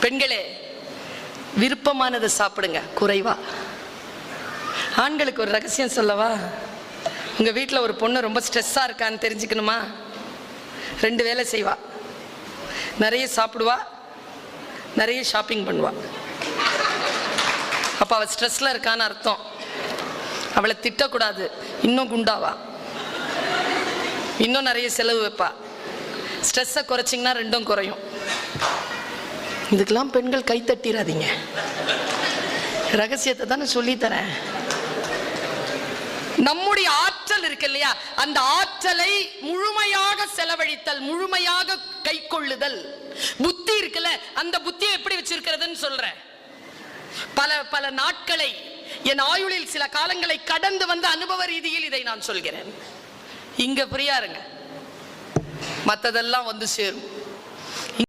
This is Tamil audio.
பெண்களே, விருப்பமானதை சாப்பிடுங்க, குறைவா. ஆண்களுக்கு ஒரு ரகசியம் சொல்லவா? உங்க வீட்டில் ஒரு பொண்ணு ரொம்ப ஸ்ட்ரெஸ்ஸா இருக்கான்னு தெரிஞ்சுக்கணுமா? 2 வேலை செய்வா. நிறைய சாப்பிடுவா, நிறைய ஷாப்பிங் பண்ணுவா. அப்ப அவள் ஸ்ட்ரெஸ்ல இருக்கான்னு அர்த்தம். அவளை திட்டக்கூடாது, இன்னும் குண்டாவா, இன்னும் நிறைய செலவு வைப்பா. ஸ்ட்ரெஸ்ஸை குறைச்சிங்கன்னா 2ம் குறையும். இதுக்கெல்லாம் பெண்கள் கை தட்டிடாதீங்க, ரகசியத்தை தானே சொல்லித்தரேன். நம்முடைய ஆற்றல் இருக்கு இல்லையா, அந்த ஆற்றலை முழுமையாக செலவழித்தல், முழுமையாக கை கொள்ளுதல். புத்தி இருக்குல்ல, அந்த புத்தியை எப்படி வச்சிருக்கிறதுன்னு சொல்றேன். பல பல நாட்களை, என் ஆயுளில் சில காலங்களை கடந்து வந்த அனுபவ ரீதியில் இதை நான் சொல்கிறேன். இங்க பிரியா இருங்க, மற்றதெல்லாம் வந்து சேரும்.